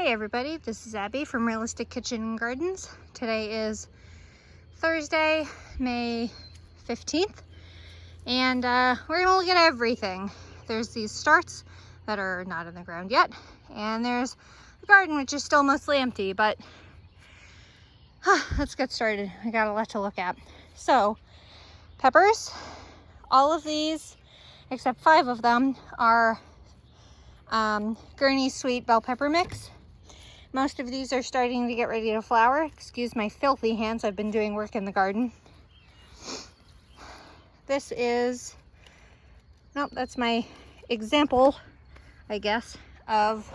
Hey everybody, this is Abby from Realistic Kitchen and Gardens. Today is Thursday, May 15th, and we're gonna look at everything. There's these starts that are not in the ground yet, and there's the garden, which is still mostly empty, but let's get started. I got a lot to look at. So, peppers, all of these, except 5 of them, are Gurney's Sweet Bell Pepper Mix. Most of these are starting to get ready to flower. Excuse my filthy hands, I've been doing work in the garden. This is, nope, that's my example, I guess, of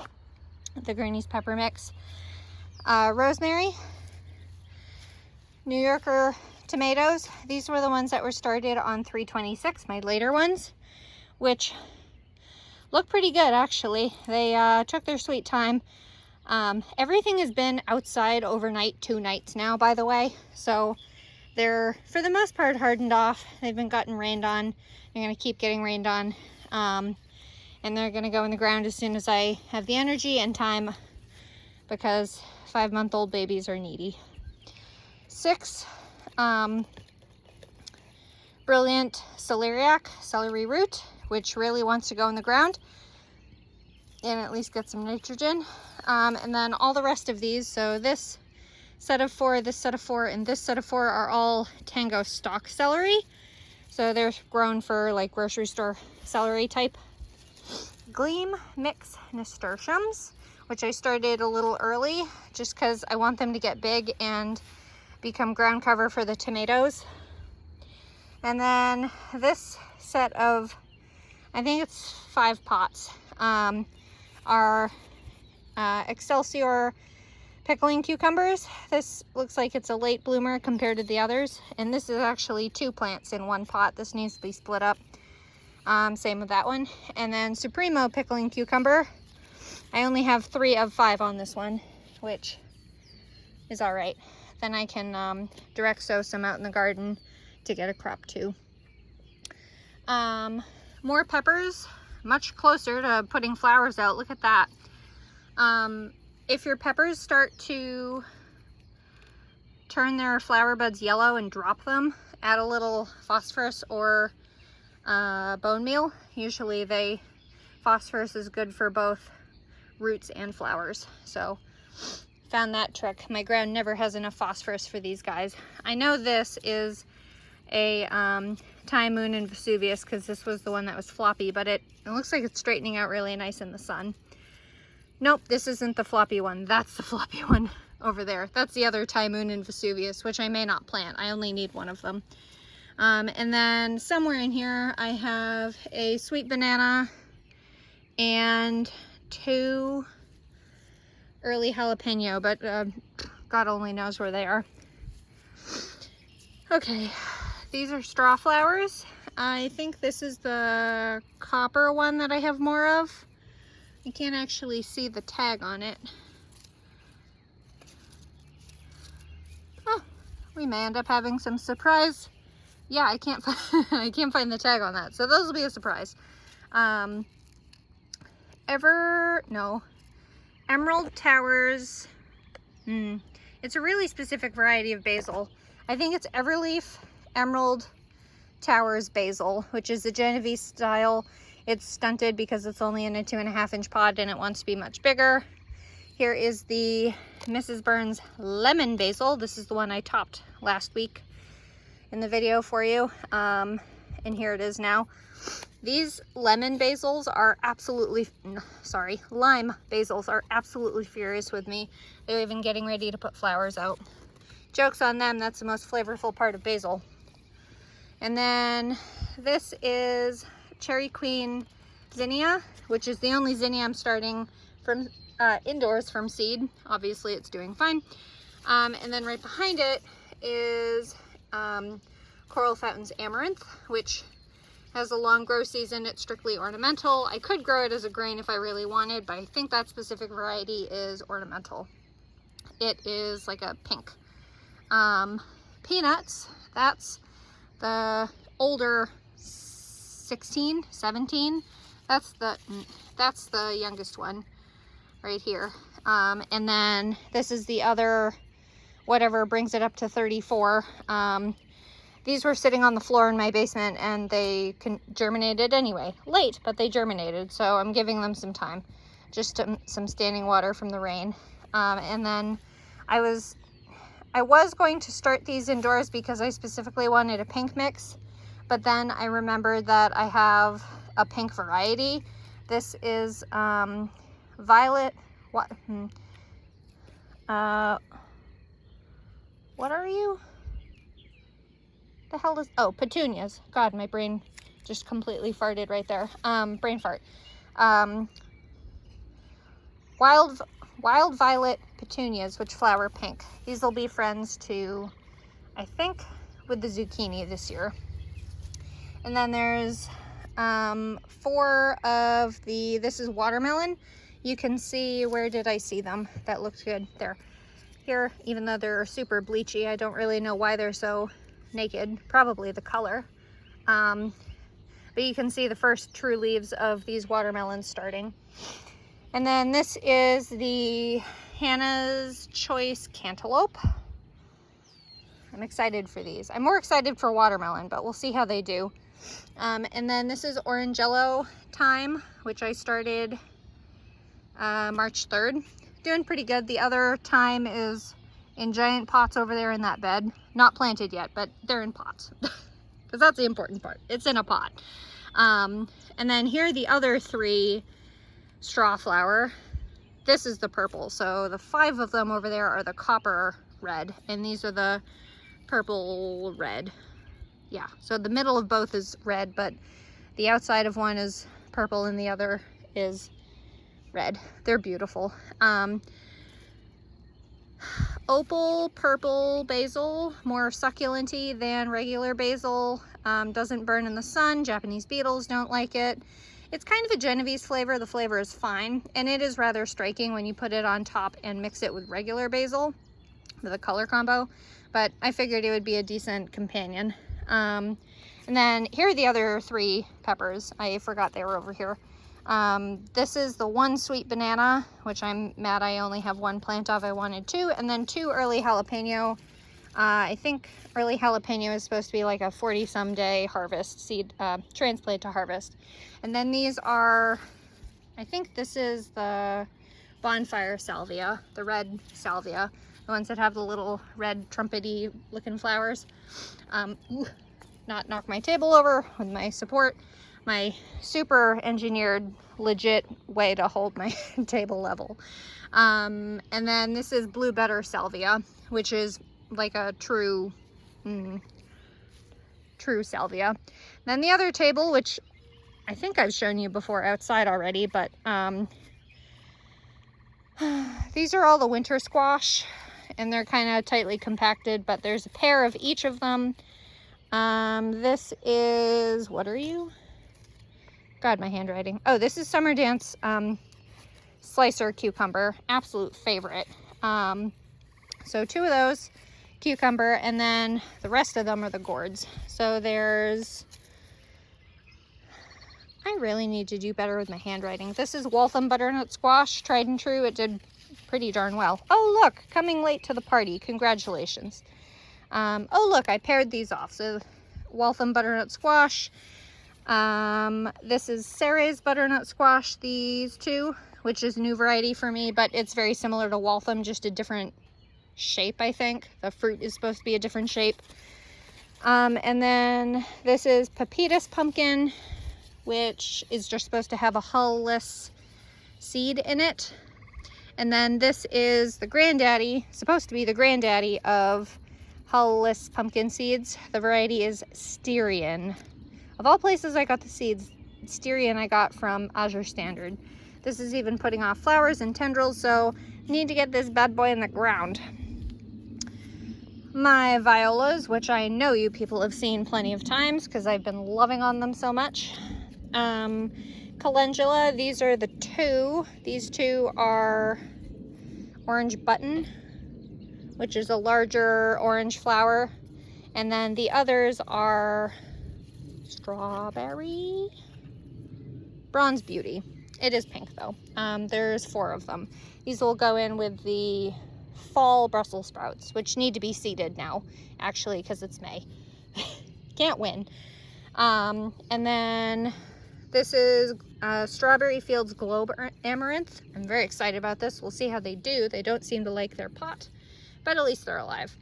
the Gurney's Pepper Mix. Rosemary, New Yorker tomatoes. These were the ones that were started on 326, my later ones, which look pretty good actually. They took their sweet time. Everything has been outside overnight 2 nights now, by the way, so they're for the most part hardened off. They've been gotten rained on. They're going to keep getting rained on, and they're going to go in the ground as soon as I have the energy and time, because 5-month-old babies are needy. 6 brilliant celeriac, celery root, which really wants to go in the ground and at least get some nitrogen. And then all the rest of these, so this set of 4, this set of 4, and this set of 4 are all Tango stalk celery. So they're grown for like grocery store celery type. Gleam Mix Nasturtiums, which I started a little early just because I want them to get big and become ground cover for the tomatoes. And then this set of, I think it's 5 pots, are Excelsior pickling cucumbers. This looks like it's a late bloomer compared to the others, and this is actually 2 plants in 1 pot. This needs to be split up. Same with that one. And then Supremo pickling cucumber. I only have 3 of 5 on this one, which is all right. Then I can direct sow some out in the garden to get a crop too. More peppers, much closer to putting flowers out. Look at that. If your peppers start to turn their flower buds yellow and drop them, add a little phosphorus or bone meal. Usually phosphorus is good for both roots and flowers. So found that trick. My ground never has enough phosphorus for these guys. I know this is a Time Moon and Vesuvius because this was the one that was floppy, but it looks like it's straightening out really nice in the sun. Nope, this isn't the floppy one. That's the floppy one over there. That's the other Time Moon and Vesuvius, which I may not plant. I only need 1 of them. And then somewhere in here I have a sweet banana and 2 early jalapeno, but God only knows where they are. Okay, these are straw flowers. I think this is the copper one that I have more of. I can't actually see the tag on it. Oh, we may end up having some surprise. Yeah, I can't find the tag on that, so those will be a surprise. Emerald Towers. It's a really specific variety of basil. I think it's Everleaf Emerald Towers basil, which is the Genovese style. It's stunted because it's only in a 2.5-inch pot and it wants to be much bigger. Here is the Mrs. Burns lemon basil. This is the one I topped last week in the video for you. And here it is now. These lemon basils are absolutely, lime basils are absolutely furious with me. They're even getting ready to put flowers out. Joke's on them, that's the most flavorful part of basil. And then this is Cherry Queen zinnia, which is the only zinnia I'm starting from indoors from seed. Obviously it's doing fine. And then right behind it is Coral Fountains Amaranth, which has a long grow season. It's strictly ornamental. I could grow it as a grain if I really wanted, but I think that specific variety is ornamental. It is like a pink. Peanuts, that's the older 16, 17. That's the youngest one right here. And then this is the other, whatever brings it up to 34. These were sitting on the floor in my basement and they germinated anyway. Late, but they germinated. So I'm giving them some time. Just some standing water from the rain. And then I was going to start these indoors because I specifically wanted a pink mix. But then I remembered that I have a pink variety. This is violet. What are you? The hell is, oh, petunias. God, my brain just completely farted right there. Brain fart. Wild violet petunias, which flower pink. These will be friends to, I think, with the zucchini this year. And then there's 4 of the, this is watermelon. You can see, where did I see them? That looked good. There. Here, even though they're super bleachy, I don't really know why they're so naked. Probably the color. But you can see the first true leaves of these watermelons starting. And then this is the Hannah's Choice Cantaloupe. I'm excited for these. I'm more excited for watermelon, but we'll see how they do. And then this is Orangello Thyme, which I started March 3rd. Doing pretty good. The other thyme is in giant pots over there in that bed. Not planted yet, but they're in pots. Because that's the important part. It's in a pot. And then here are the other 3 straw flower. This is the purple. So the 5 of them over there are the copper red. And these are the purple red. Yeah, so the middle of both is red, but the outside of one is purple and the other is red. They're beautiful. Opal purple basil, more succulent-y than regular basil. Doesn't burn in the sun. Japanese beetles don't like it. It's kind of a Genovese flavor. The flavor is fine, and it is rather striking when you put it on top and mix it with regular basil, with a color combo, but I figured it would be a decent companion. And then here are the other 3 peppers. I forgot they were over here. This is the one sweet banana, which I'm mad I only have 1 plant of. I wanted 2, and then 2 early jalapeno. I think early jalapeno is supposed to be like a 40-some day harvest seed, transplant to harvest. And then these are, I think this is the bonfire salvia, the red salvia, the ones that have the little red trumpety looking flowers. Not knock my table over with my support. My super engineered legit way to hold my table level. And then this is blue better salvia, which is like a true salvia. Then the other table, which I think I've shown you before outside already, but these are all the winter squash, and they're kind of tightly compacted, but there's a pair of each of them. This is, what are you? God, my handwriting. Oh, this is Summer Dance slicer cucumber, absolute favorite. So 2 of those, cucumber, and then the rest of them are the gourds. So there's, I really need to do better with my handwriting. This is Waltham butternut squash, tried and true. It did pretty darn well. Oh, look, coming late to the party. Congratulations. Oh, look, I paired these off. So Waltham butternut squash. This is Ceres butternut squash, these 2, which is a new variety for me, but it's very similar to Waltham, just a different shape, I think. The fruit is supposed to be a different shape. And then this is Pepitas pumpkin, which is just supposed to have a hull-less seed in it. And then this is the granddaddy, supposed to be the granddaddy of hull-less pumpkin seeds. The variety is Styrian. Of all places I got the seeds, Styrian I got from Azure Standard. This is even putting off flowers and tendrils, so I need to get this bad boy in the ground. My violas, which I know you people have seen plenty of times because I've been loving on them so much. Calendula, these are the 2. These 2 are orange button, which is a larger orange flower. And then the others are strawberry, bronze beauty. It is pink though. There's 4 of them. These will go in with the fall Brussels sprouts, which need to be seeded now, actually, because it's May. Can't win. And then this is Strawberry Fields Globe Amaranth. I'm very excited about this. We'll see how they do. They don't seem to like their pot, but at least they're alive.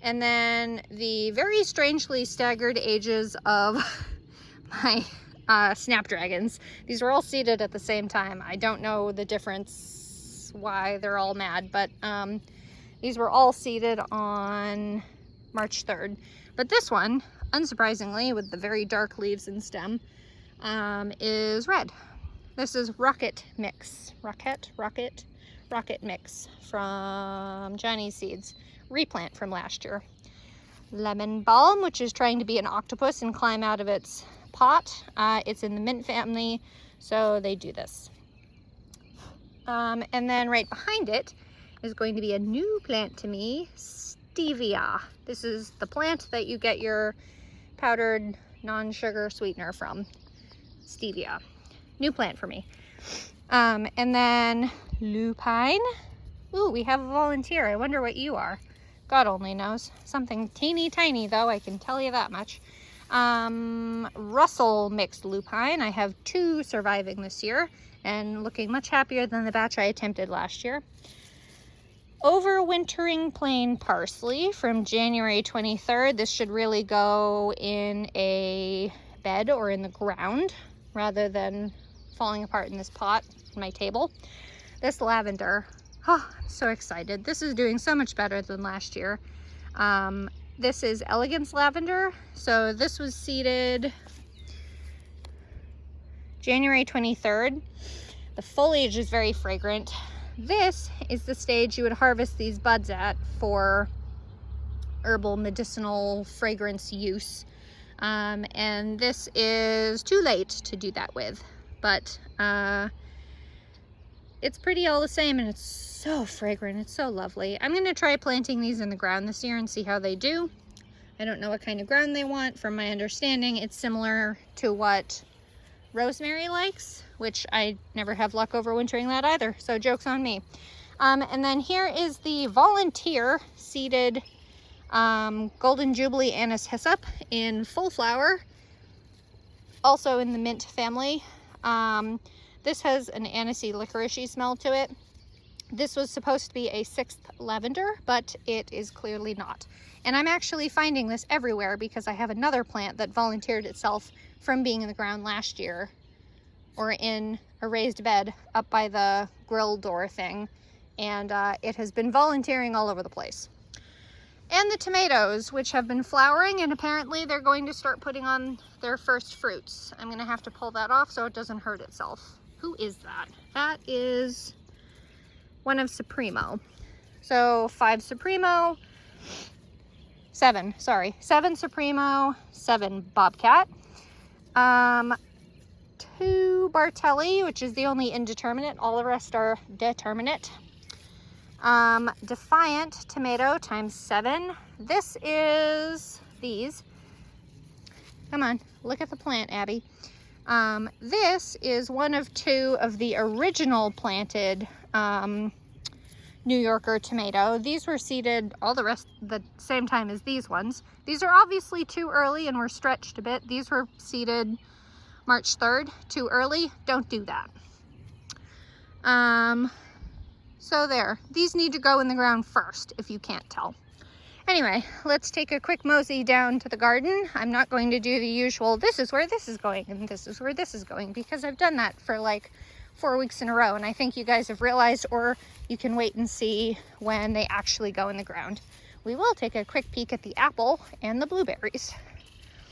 And then the very strangely staggered ages of my snapdragons. These were all seeded at the same time. I don't know the difference, why they're all mad, but these were all seeded on March 3rd. But this one, unsurprisingly, with the very dark leaves and stem, is red. This is Rocket Mix. Rocket Mix from Chinese Seeds. Replant from last year. Lemon Balm, which is trying to be an octopus and climb out of its pot. It's in the mint family, so they do this. And then right behind it is going to be a new plant to me, Stevia. This is the plant that you get your powdered non-sugar sweetener from. Stevia. New plant for me. And then lupine. Ooh, we have a volunteer. I wonder what you are. God only knows. Something teeny tiny though, I can tell you that much. Russell mixed lupine. I have 2 surviving this year and looking much happier than the batch I attempted last year. Overwintering plain parsley from January 23rd. This should really go in a bed or in the ground rather than falling apart in this pot on my table. This lavender, oh, I'm so excited. This is doing so much better than last year. This is Elegance Lavender. So this was seeded January 23rd. The foliage is very fragrant. This is the stage you would harvest these buds at for herbal medicinal fragrance use. And this is too late to do that with, but it's pretty all the same, and it's so fragrant. It's so lovely. I'm going to try planting these in the ground this year and see how they do. I don't know what kind of ground they want. From my understanding, it's similar to what rosemary likes, which I never have luck overwintering that either, so joke's on me. And then here is the volunteer seeded Golden Jubilee Anise Hyssop in full flower, also in the mint family. This has an anisey licoricey smell to it. This was supposed to be a 6th lavender, but it is clearly not. And I'm actually finding this everywhere because I have another plant that volunteered itself from being in the ground last year, or in a raised bed up by the grill door thing, and it has been volunteering all over the place. And the tomatoes, which have been flowering, and apparently they're going to start putting on their first fruits. I'm going to have to pull that off so it doesn't hurt itself. Who is that? That is one of Supremo. So 7 Supremo, 7 Bobcat, 2 Bartelli, which is the only indeterminate. All the rest are determinate. Defiant tomato times 7. This is these. Come on, look at the plant, Abby. This is one of 2 of the original planted New Yorker tomato. These were seeded all the rest the same time as these ones. These are obviously too early and were stretched a bit. These were seeded March 3rd. Too early, don't do that. So there, these need to go in the ground first, if you can't tell. Anyway, let's take a quick mosey down to the garden. I'm not going to do the usual, this is where this is going, and this is where this is going, because I've done that for like 4 weeks in a row, and I think you guys have realized, or you can wait and see when they actually go in the ground. We will take a quick peek at the apple and the blueberries.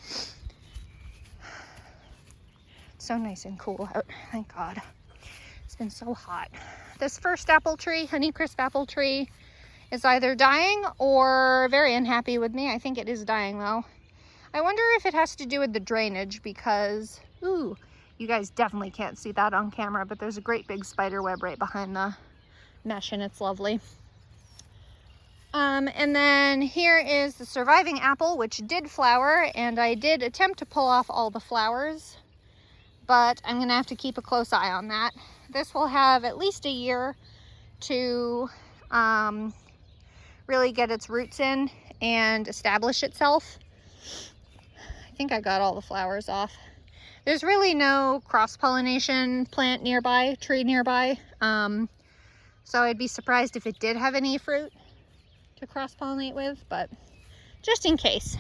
It's so nice and cool out, thank God. It's been so hot. This first apple tree, Honeycrisp apple tree, is either dying or very unhappy with me. I think it is dying though. I wonder if it has to do with the drainage because, ooh, you guys definitely can't see that on camera, but there's a great big spider web right behind the mesh and it's lovely. And then here is the surviving apple, which did flower, and I did attempt to pull off all the flowers. but I'm gonna have to keep a close eye on that. This will have at least a year to really get its roots in and establish itself. I think I got all the flowers off. There's really no cross-pollination plant nearby, tree nearby. So I'd be surprised if it did have any fruit to cross-pollinate with, but just in case.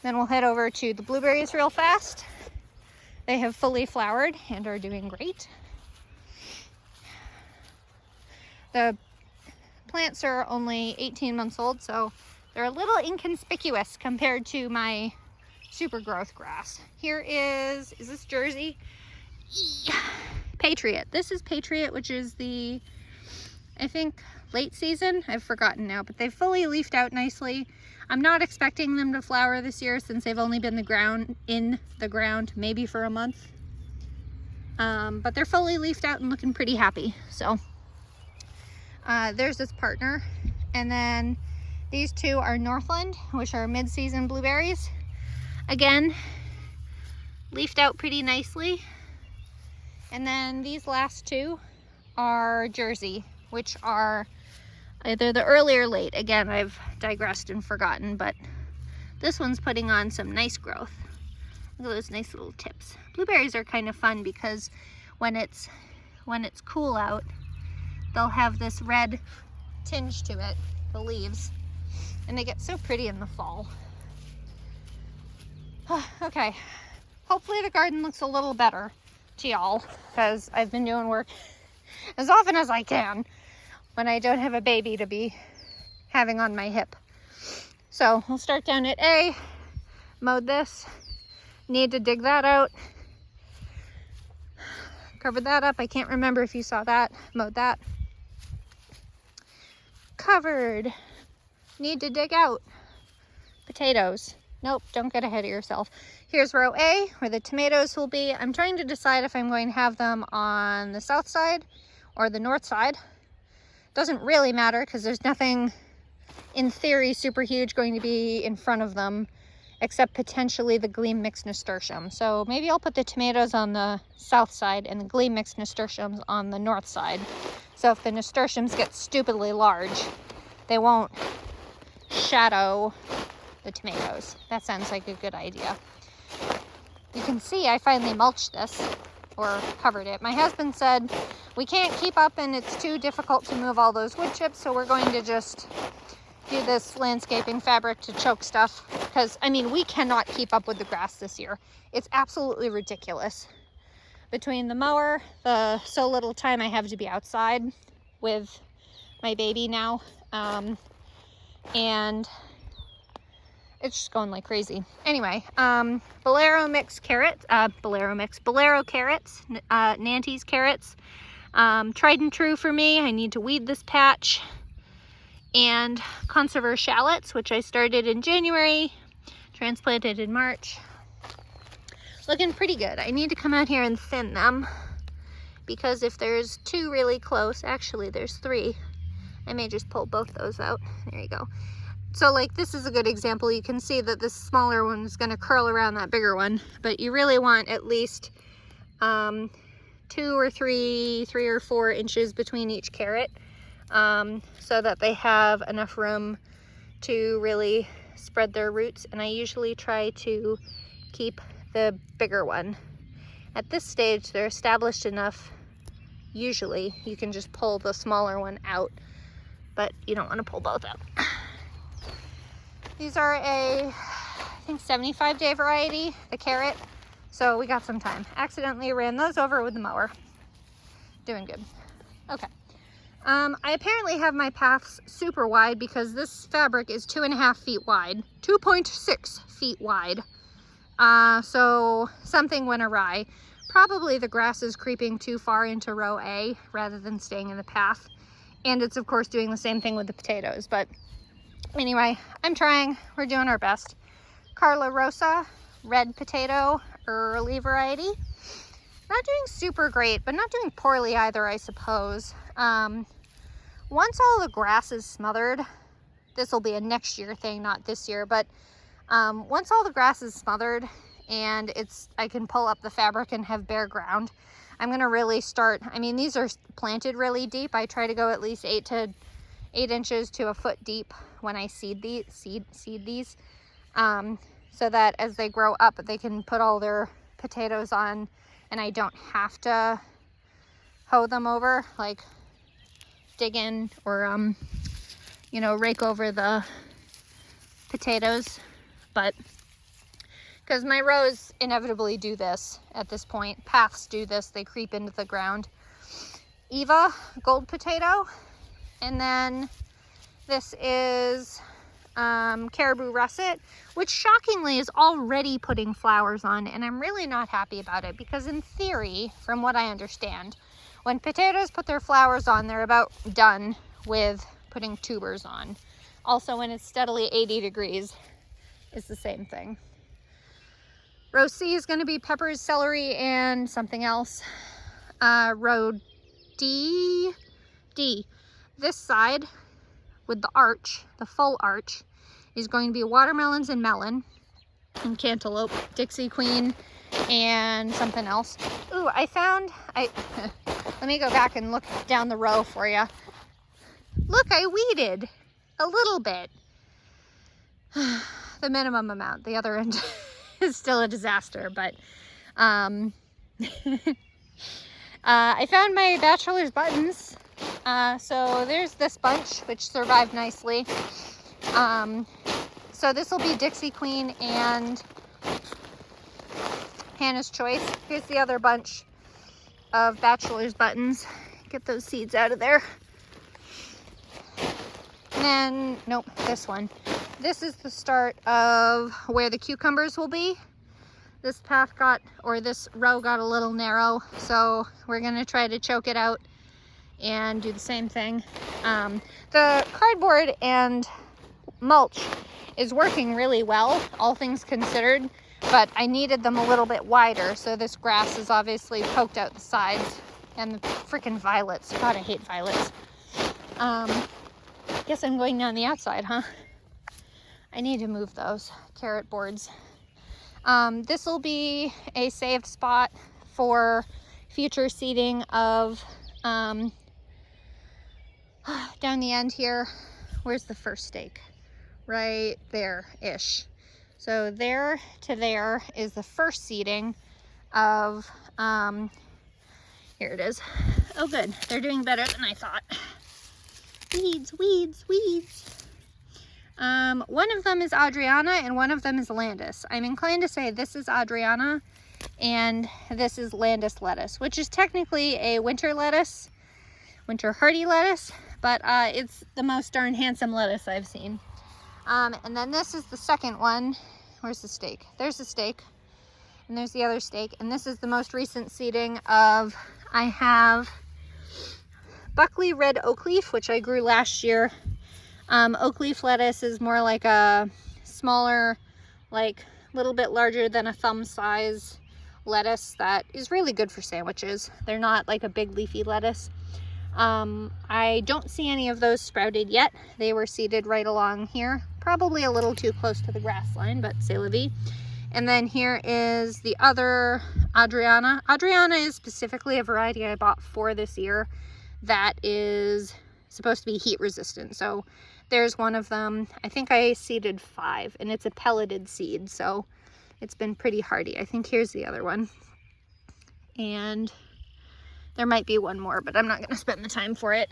Then we'll head over to the blueberries real fast. They have fully flowered and are doing great. The plants are only 18 months old, so they're a little inconspicuous compared to my super growth grass. Here is this Jersey? Patriot. This is Patriot, which is the, I think, late season. I've forgotten now, but they've fully leafed out nicely. I'm not expecting them to flower this year since they've only been in the ground maybe for a month. But they're fully leafed out and looking pretty happy. So there's this partner. And then these two are Northland, which are mid-season blueberries. Again, leafed out pretty nicely. And then these last two are Jersey, which are either the early or late. Again, I've digressed and forgotten, but this one's putting on some nice growth. Look at those nice little tips. Blueberries are kind of fun because when it's cool out, they'll have this red tinge to it, the leaves, and they get so pretty in the fall. Okay, hopefully the garden looks a little better to y'all, because I've been doing work as often as I can when I don't have a baby to be having on my hip. So we'll start down at A, mowed this, need to dig that out, covered that up. I can't remember if you saw that, mowed that. Covered, need to dig out, potatoes. Nope, don't get ahead of yourself. Here's row A, where the tomatoes will be. I'm trying to decide if I'm going to have them on the south side or the north side. Doesn't really matter because there's nothing, in theory, super huge going to be in front of them, except potentially the Gleam mixed nasturtium. So maybe I'll put the tomatoes on the south side and the Gleam mixed nasturtiums on the north side. So if the nasturtiums get stupidly large, they won't shadow the tomatoes. That sounds like a good idea. You can see I finally mulched this, or covered it. My husband said we can't keep up and it's too difficult to move all those wood chips, so we're going to just do this landscaping fabric to choke stuff, because I mean we cannot keep up with the grass this year. It's absolutely ridiculous. Between the mower, the so little time I have to be outside with my baby now, and it's just going like crazy. Anyway, Bolero carrots, Nantes carrots, tried and true for me. I need to weed this patch. And Conserver shallots, which I started in January, transplanted in March. Looking pretty good. I need to come out here and thin them, because if there's two really close, actually there's three, I may just pull both those out. There you go. So like this is a good example. You can see that this smaller one is going to curl around that bigger one, but you really want at least 2 or 3 or 4 inches between each carrot, so that they have enough room to really spread their roots. And I usually try to keep the bigger one. At this stage, they're established enough. Usually you can just pull the smaller one out, but you don't want to pull both out. These are I think 75-day variety, the carrot, so we got some time. Accidentally ran those over with the mower. Doing good. Okay. I apparently have my paths super wide because this fabric is 2.5 feet wide, 2.6 feet wide. So something went awry. Probably the grass is creeping too far into row A rather than staying in the path. And it's of course doing the same thing with the potatoes, but anyway, I'm trying. We're doing our best. Carla Rosa, red potato, early variety. Not doing super great, but not doing poorly either, I suppose. Once all the grass is smothered, this will be a next year thing, not this year, but once all the grass is smothered and I can pull up the fabric and have bare ground. I'm gonna really start, I mean, these are planted really deep. I try to go at least 8 inches to a foot deep when I seed these, so that as they grow up, they can put all their potatoes on, and I don't have to hoe them over, like dig in or you know, rake over the potatoes. But because my rows inevitably do this at this point, paths do this, they creep into the ground. Eva gold potato, and then this is caribou russet, which shockingly is already putting flowers on, and I'm really not happy about it, because in theory, from what I understand, when potatoes put their flowers on, they're about done with putting tubers on. Also, when it's steadily 80 degrees, it's the same thing. Row C is going to be peppers, celery, and something else. Row D, this side with the arch, the full arch, is going to be watermelons and melon and cantaloupe, Dixie Queen, and something else. Ooh, let me go back and look down the row for you. Look, I weeded a little bit. The minimum amount. The other end is still a disaster, but I found my bachelor's buttons. So there's this bunch, which survived nicely. So this will be Dixie Queen and Hannah's Choice. Here's the other bunch of bachelor's buttons. Get those seeds out of there. And then, nope, this one. This is the start of where the cucumbers will be. This path this row got a little narrow, so we're gonna try to choke it out and do the same thing. The cardboard and mulch is working really well, all things considered, but I needed them a little bit wider, so this grass is obviously poked out the sides. And the freaking violets, God, I hate violets. Guess I'm going down the outside, huh? I need to move those carrot boards. This will be a saved spot for future seeding of down the end here. Where's the first stake? Right there-ish. So there to there is the first seeding of, here it is. Oh good, they're doing better than I thought. Weeds, weeds, weeds. One of them is Adriana and one of them is Landis. I'm inclined to say this is Adriana and this is Landis lettuce, which is technically a winter lettuce, winter hardy lettuce, but it's the most darn handsome lettuce I've seen. And then this is the second one. Where's the stake? There's the stake. And there's the other stake. And this is the most recent seeding of, I have Buckley red oak leaf, which I grew last year. Oak leaf lettuce is more like a smaller, like a little bit larger than a thumb size lettuce that is really good for sandwiches. They're not like a big leafy lettuce. I don't see any of those sprouted yet. They were seeded right along here, probably a little too close to the grass line, but c'est la vie. And then here is the other Adriana. Adriana is specifically a variety I bought for this year that is supposed to be heat resistant. So there's one of them. I think I seeded 5 and it's a pelleted seed, so it's been pretty hardy. I think here's the other one. And there might be one more, but I'm not going to spend the time for it.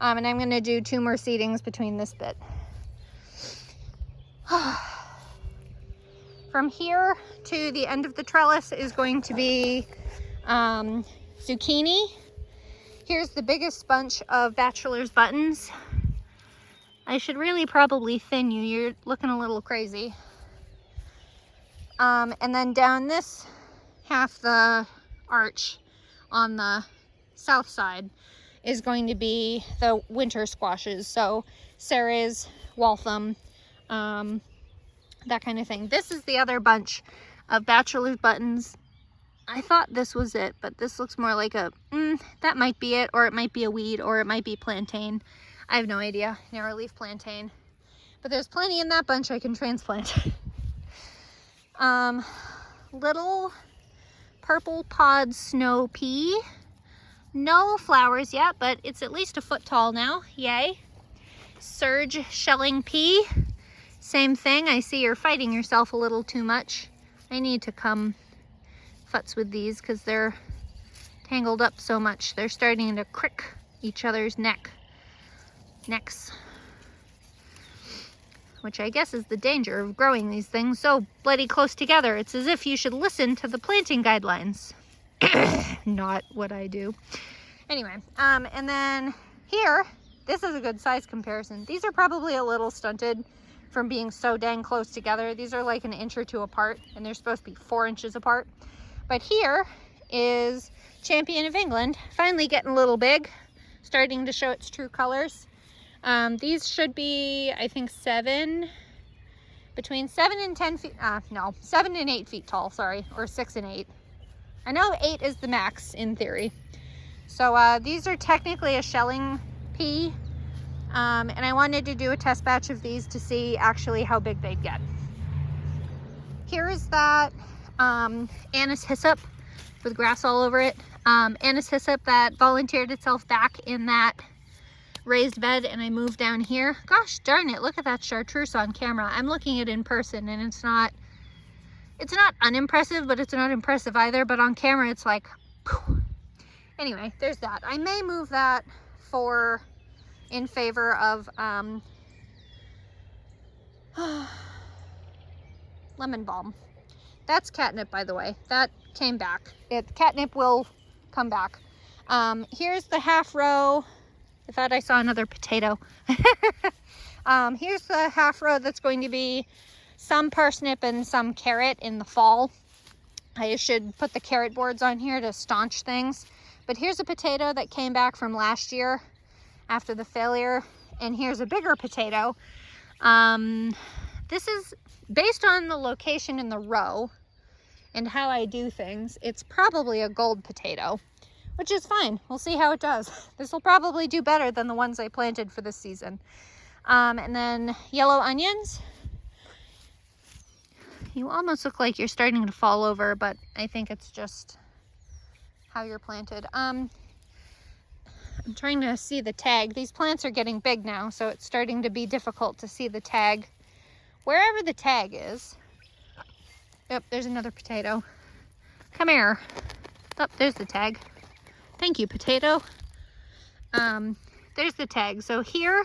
And I'm going to do 2 more seedings between this bit. From here to the end of the trellis is going to be zucchini. Here's the biggest bunch of bachelor's buttons. I should really probably thin you. You're looking a little crazy. And then down this half the arch on the south side is going to be the winter squashes. So Ceres, Waltham, that kind of thing. This is the other bunch of bachelor's buttons. I thought this was it, but this looks more like a, that might be it, or it might be a weed, or it might be plantain. I have no idea. Narrow leaf plantain. But there's plenty in that bunch I can transplant. Little purple pod snow pea. No flowers yet, but it's at least a foot tall now. Yay. Surge shelling pea. Same thing. I see you're fighting yourself a little too much. I need to come futz with these because they're tangled up so much. They're starting to crick each other's necks. Which I guess is the danger of growing these things so bloody close together. It's as if you should listen to the planting guidelines. Not what I do. Anyway, and then here, this is a good size comparison. These are probably a little stunted from being so dang close together. These are like an inch or two apart, and they're supposed to be 4 inches apart. But here is Champion of England, finally getting a little big, starting to show its true colors. These should be, I think, between 7 and 10 feet, no, 7 and 8 feet tall, sorry, or 6 and 8. I know 8 is the max in theory. So these are technically a shelling pea, and I wanted to do a test batch of these to see actually how big they'd get. Here is that anise hyssop with grass all over it. Anise hyssop that volunteered itself back in that raised bed, and I moved down here. Gosh darn it, look at that chartreuse on camera. I'm looking at it in person and it's not unimpressive, but it's not impressive either. But on camera it's like, phew. Anyway, there's that. I may move that in favor of lemon balm. That's catnip, by the way. That came back. Catnip will come back. Here's the half row. I thought I saw another potato. Here's the half row that's going to be some parsnip and some carrot in the fall. I should put the carrot boards on here to staunch things. But here's a potato that came back from last year after the failure. And here's a bigger potato. This is based on the location in the row and how I do things. It's probably a gold potato, which is fine. We'll see how it does. This will probably do better than the ones I planted for this season. And then yellow onions. You almost look like you're starting to fall over, but I think it's just how you're planted. I'm trying to see the tag. These plants are getting big now, so it's starting to be difficult to see the tag. Wherever the tag is. Yep, there's another potato. Come here. Oh, there's the tag. Thank you, potato. There's the tag. So here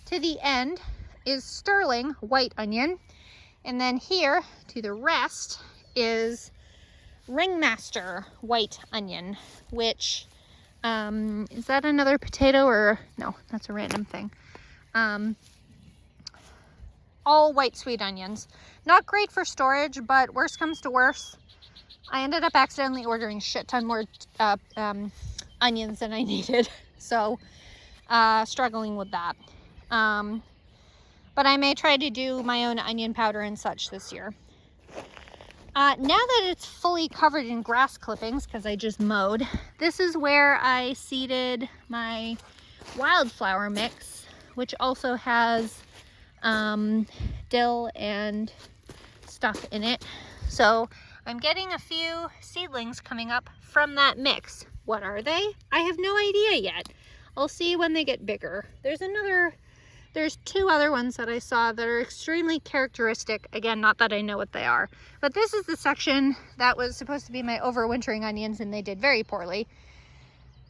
to the end is sterling white onion. And then here to the rest is ringmaster white onion, which, is that another potato or no, that's a random thing. All white sweet onions. Not great for storage, but worst comes to worst. I ended up accidentally ordering a shit ton more onions than I needed. So, struggling with that. But I may try to do my own onion powder and such this year. Now that it's fully covered in grass clippings, because I just mowed, this is where I seeded my wildflower mix, which also has dill and stuff in it. So I'm getting a few seedlings coming up from that mix. What are they? I have no idea yet. I'll see when they get bigger. There's two other ones that I saw that are extremely characteristic. Again, not that I know what they are, but this is the section that was supposed to be my overwintering onions, and they did very poorly.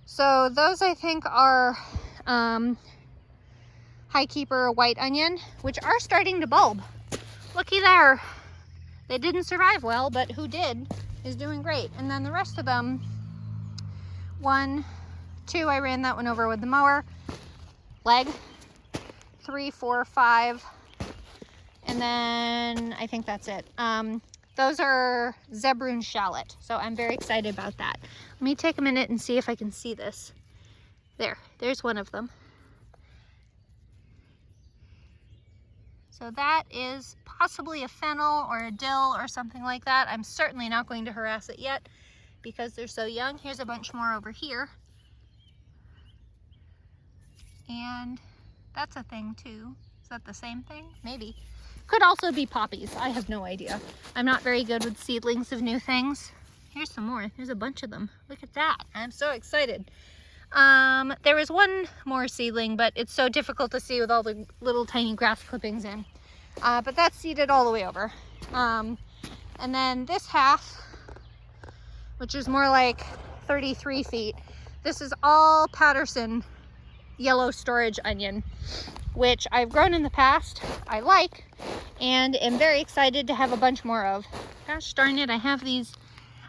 So those I think are Highkeeper white onion, which are starting to bulb. Looky there. They didn't survive well, but who did is doing great. And then the rest of them, 1, 2, I ran that one over with the mower. Leg. 3, 4, 5, and then I think that's it. Those are Zebrun shallot, so I'm very excited about that. Let me take a minute and see if I can see this. There's one of them. So that is possibly a fennel or a dill or something like that. I'm certainly not going to harass it yet because they're so young. Here's a bunch more over here. And that's a thing too. Is that the same thing? Maybe. Could also be poppies. I have no idea. I'm not very good with seedlings of new things. Here's some more. There's a bunch of them. Look at that. I'm so excited. There was one more seedling, but it's so difficult to see with all the little tiny grass clippings in. But that's seeded all the way over. And then this half, which is more like 33 feet, this is all Patterson yellow storage onion, which I've grown in the past. I like, and am very excited to have a bunch more of. Gosh darn it, I have these.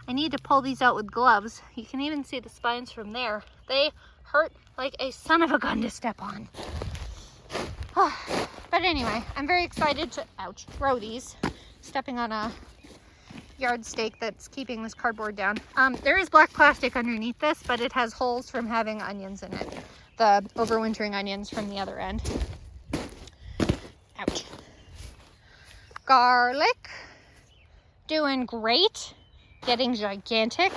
I need to pull these out with gloves. You can even see the spines from there. They hurt like a son of a gun to step on. But anyway, I'm very excited to, ouch, grow these. Stepping on a yard stake that's keeping this cardboard down. There is black plastic underneath this, but it has holes from having onions in it. The overwintering onions from the other end. Ouch. Garlic. Doing great. Getting gigantic.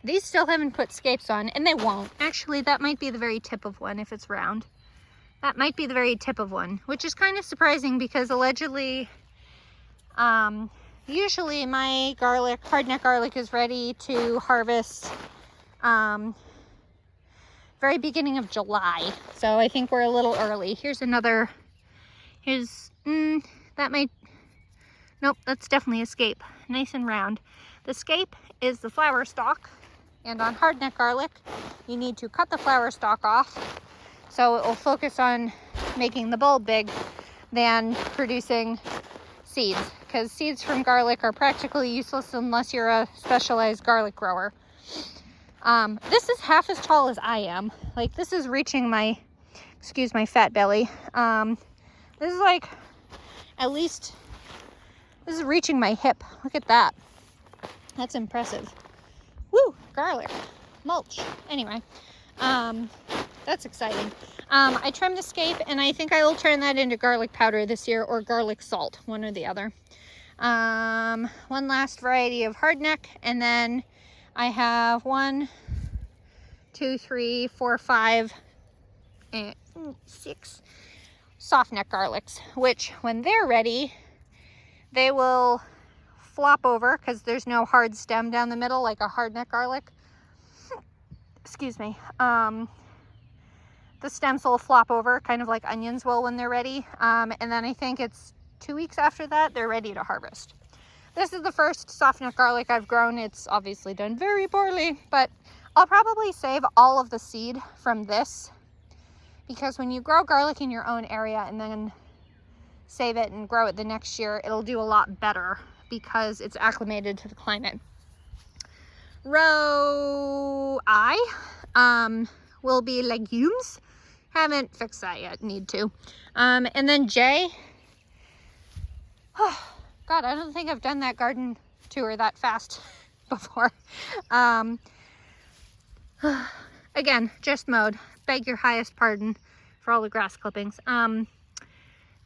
These still haven't put scapes on, and they won't. Actually, that might be the very tip of one if it's round. That might be the very tip of one, which is kind of surprising because allegedly, usually my garlic, hardneck garlic, is ready to harvest very beginning of July. So I think we're a little early. Here's another, that might, nope, that's definitely a scape. Nice and round. The scape is the flower stalk, and on hardneck garlic, you need to cut the flower stalk off so it will focus on making the bulb big than producing seeds, because seeds from garlic are practically useless unless you're a specialized garlic grower. This is half as tall as I am. Like, this is reaching my, excuse my fat belly. This is like, at least, this is reaching my hip. Look at that. That's impressive. Woo, garlic, mulch. Anyway, that's exciting. I trimmed the scape, and I think I will turn that into garlic powder this year, or garlic salt, one or the other. One last variety of hardneck, and then I have 1, 2, 3, 4, 5, and 6 softneck garlics, which when they're ready, they will flop over because there's no hard stem down the middle like a hardneck garlic. Excuse me. The stems will flop over kind of like onions will when they're ready. And then I think it's 2 weeks after that, they're ready to harvest. This is the first softneck garlic I've grown. It's obviously done very poorly, but I'll probably save all of the seed from this, because when you grow garlic in your own area and then save it and grow it the next year, it'll do a lot better because it's acclimated to the climate. Row I will be legumes. Haven't fixed that yet, need to. And then J, oh, God, I don't think I've done that garden tour that fast before. Again, just mowed. Beg your highest pardon for all the grass clippings.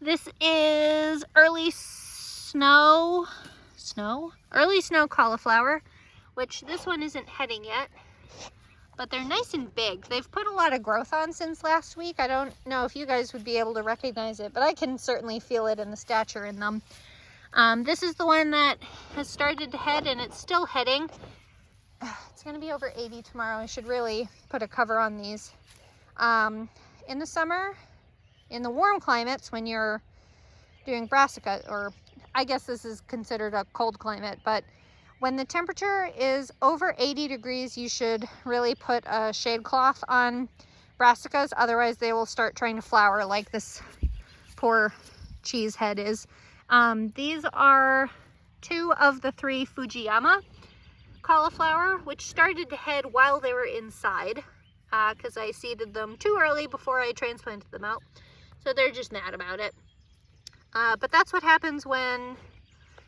This is early snow cauliflower, which this one isn't heading yet, but they're nice and big. They've put a lot of growth on since last week. I don't know if you guys would be able to recognize it, but I can certainly feel it in the stature in them. This is the one that has started to head, and it's still heading. It's going to be over 80 tomorrow. I should really put a cover on these. In the summer, in the warm climates, when you're doing brassica, or I guess this is considered a cold climate, but when the temperature is over 80 degrees, you should really put a shade cloth on brassicas. Otherwise, they will start trying to flower like this poor cheese head is. These are 2 of the 3 Fujiyama cauliflower, which started to head while they were inside, because I seeded them too early before I transplanted them out. So they're just mad about it. But that's what happens when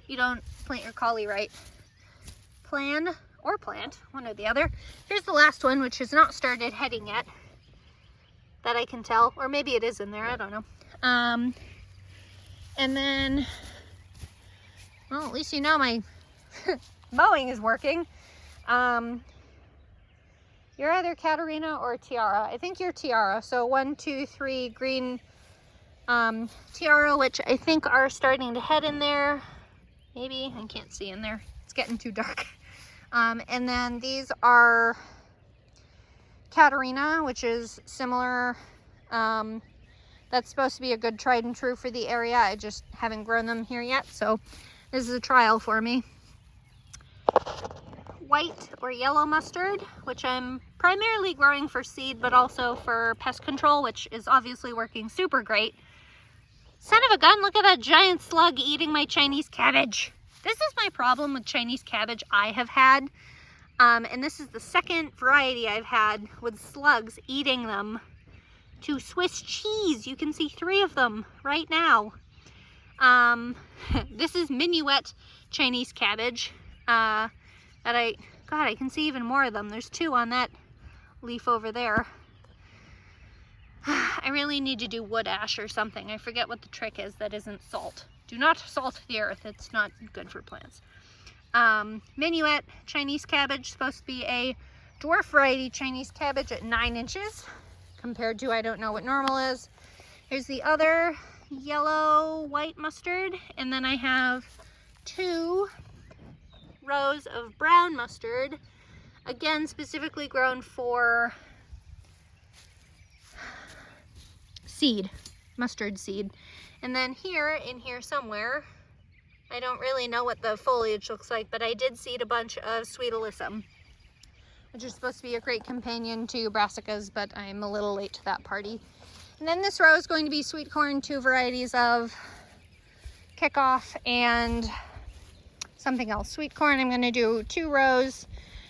you don't plant your cauli right. Plan or plant, one or the other. Here's the last one, which has not started heading yet, that I can tell. Or maybe it is in there, I don't know. And then, well, at least you know my mowing is working. You're either Katarina or Tiara. I think you're Tiara. So 1, 2, 3 green Tiara, which I think are starting to head in there. Maybe, I can't see in there. It's getting too dark. And then these are Katarina, which is similar. That's supposed to be a good tried and true for the area. I just haven't grown them here yet, so this is a trial for me. White or yellow mustard, which I'm primarily growing for seed, but also for pest control, which is obviously working super great. Son of a gun, look at that giant slug eating my Chinese cabbage. This is my problem with Chinese cabbage I have had. And this is the second variety I've had with slugs eating them to Swiss cheese. You can see 3 of them right now. This is Minuet Chinese cabbage. God, I can see even more of them. There's 2 on that leaf over there. I really need to do wood ash or something. I forget what the trick is that isn't salt. Do not salt the earth. It's not good for plants. Minuet Chinese cabbage, supposed to be a dwarf variety Chinese cabbage at 9 inches compared to, I don't know what normal is. Here's the other yellow white mustard, and then I have 2 rows of brown mustard, again specifically grown for seed, mustard seed. And then here, in here somewhere, I don't really know what the foliage looks like, but I did seed a bunch of Sweet Alyssum, which is supposed to be a great companion to brassicas, but I'm a little late to that party. And then this row is going to be sweet corn, 2 varieties of Kickoff and something else. Sweet corn, I'm going to do 2 rows.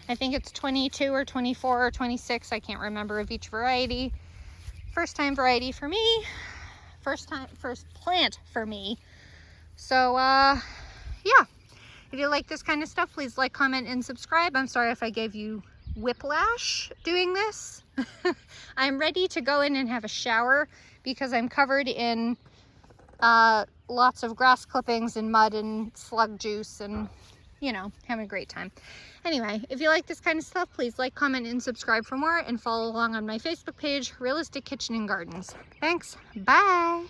I think it's 22 or 24 or 26. I can't remember of each variety. First time variety for me. First plant for me. So, yeah. If you like this kind of stuff, please like, comment, and subscribe. I'm sorry if I gave you whiplash doing this. I'm ready to go in and have a shower because I'm covered in lots of grass clippings and mud and slug juice and, you know, having a great time. Anyway, if you like this kind of stuff, please like, comment, and subscribe for more, and follow along on my Facebook page, Realistic Kitchen and Gardens. Thanks. Bye.